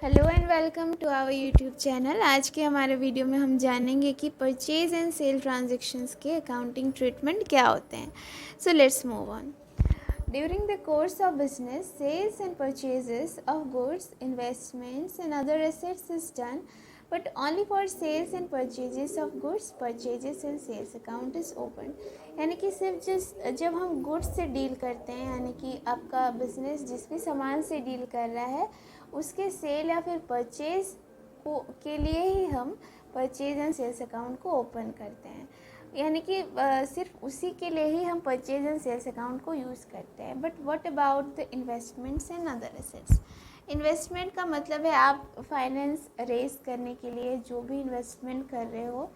Hello and welcome to our YouTube channel. आज के हमारे वीडियो में हम जानेंगे कि परचेज एंड सेल ट्रांजैक्शंस के अकाउंटिंग ट्रीटमेंट क्या होते हैं। So let's move on. During the course of business, sales and purchases of goods, investments and other assets is done, but only for sales and purchases of goods, purchases and sales account is opened। यानी कि सिर्फ जब हम goods से deal करते हैं, यानी कि आपका बिजनेस जिस भी सामान से डील कर रहा है उसके सेल या फिर परचेज के लिए ही हम परचेज एंड सेल्स अकाउंट को ओपन करते हैं। यानी कि सिर्फ उसी के लिए ही हम परचेज एंड सेल्स अकाउंट को यूज़ करते हैं। But what about the investments and other assets. Investment का मतलब है आप फाइनेंस रेज करने के लिए जो भी इन्वेस्टमेंट कर रहे हो,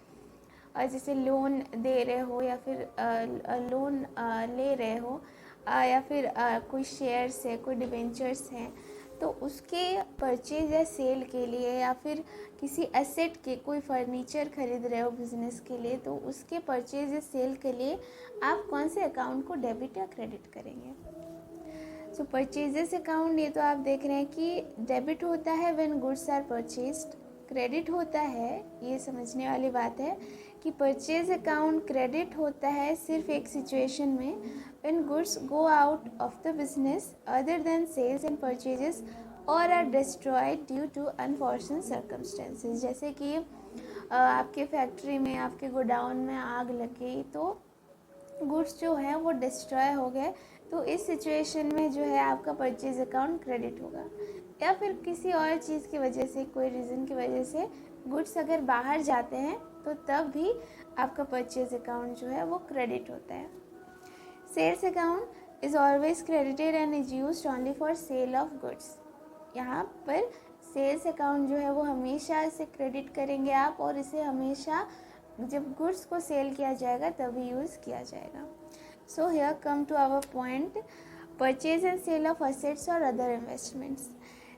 और जैसे लोन दे रहे हो या फिर लोन ले रहे हो, या फिर कोई शेयर्स है, कोई डिबेंचर्स हैं, तो उसके परचेज या सेल के लिए, या फिर किसी एसेट के कोई फर्नीचर खरीद रहे हो बिजनेस के लिए, तो उसके परचेज या सेल के लिए आप कौन से अकाउंट को डेबिट या क्रेडिट करेंगे। सो परचेजेस अकाउंट, ये तो आप देख रहे हैं कि डेबिट होता है when goods are purchased, credit होता है, ये समझने वाली बात है कि परचेज अकाउंट क्रेडिट होता है सिर्फ एक सिचुएशन में, when goods go out of the business other than sales and purchases or are destroyed due to unfortunate circumstances. जैसे कि आपके फैक्ट्री में, आपके गोडाउन में आग लग गई तो गुड्स जो है वो डिस्ट्रॉय हो गए, तो इस सिचुएशन में जो है आपका परचेज अकाउंट क्रेडिट होगा। या फिर किसी और चीज़ की वजह से, कोई रीज़न की वजह से गुड्स अगर बाहर जाते हैं तो तब भी आपका परचेज अकाउंट जो है वो क्रेडिट होता है। Sales account is always credited and is used only for sale of goods. यहाँ पर सेल्स अकाउंट जो है वो हमेशा इसे क्रेडिट करेंगे आप, और इसे हमेशा जब गुड्स को सेल किया जाएगा तभी यूज़ किया जाएगा। So here come to our point, purchase and sale of assets और other investments.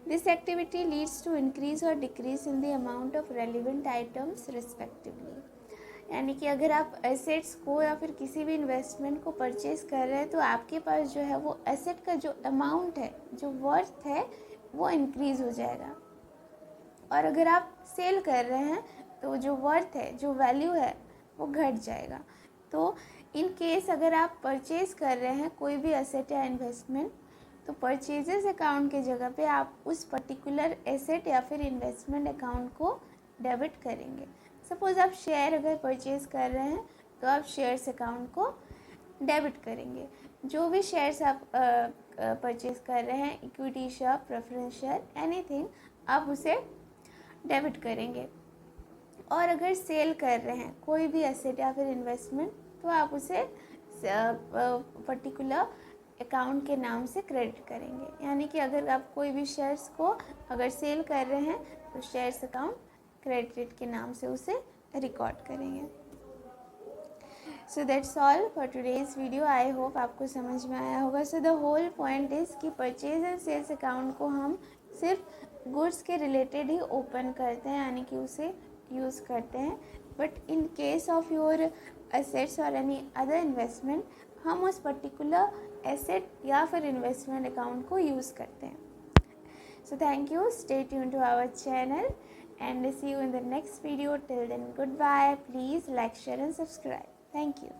This activity leads to increase और decrease in the amount of relevant items respectively. यानी कि अगर आप एसेट्स को या फिर किसी भी इन्वेस्टमेंट को परचेज कर रहे हैं तो आपके पास जो है वो एसेट का जो अमाउंट है, जो वर्थ है, वो इंक्रीज हो जाएगा। और अगर आप सेल कर रहे हैं तो जो वर्थ है, जो वैल्यू है, वो घट जाएगा। तो इन केस अगर आप परचेज कर रहे हैं कोई भी एसेट या इन्वेस्टमेंट, तो परचेजेस अकाउंट के जगह पे आप उस पर्टिकुलर एसेट या फिर इन्वेस्टमेंट अकाउंट को डेबिट करेंगे। सपोज आप शेयर अगर परचेज कर रहे हैं तो आप शेयर्स अकाउंट को डेबिट करेंगे। जो भी शेयर्स आप परचेज कर रहे हैं, equity share, preference share, anything, आप उसे डेबिट करेंगे। और अगर सेल कर रहे हैं कोई भी एसेट या फिर इन्वेस्टमेंट, तो आप उसे पर्टिकुलर अकाउंट के नाम से क्रेडिट करेंगे। यानी कि अगर आप कोई भी शेयर्स को अगर सेल कर रहे हैं तो शेयर्स अकाउंट क्रेडिट के नाम से उसे रिकॉर्ड करेंगे। So that's all for today's video. I hope आपको समझ में आया होगा। So the whole point is कि परचेज एंड सेल्स अकाउंट को हम सिर्फ गुड्स के रिलेटेड ही ओपन करते हैं, यानी कि उसे यूज़ करते हैं। But in case of your assets और एनी अदर इन्वेस्टमेंट, हम उस पर्टिकुलर एसेट या फिर इन्वेस्टमेंट अकाउंट को यूज़ करते हैं। So thank you, stay tune to our channel and see you in the next video. Till then, goodbye. Please like, share and subscribe. Thank you.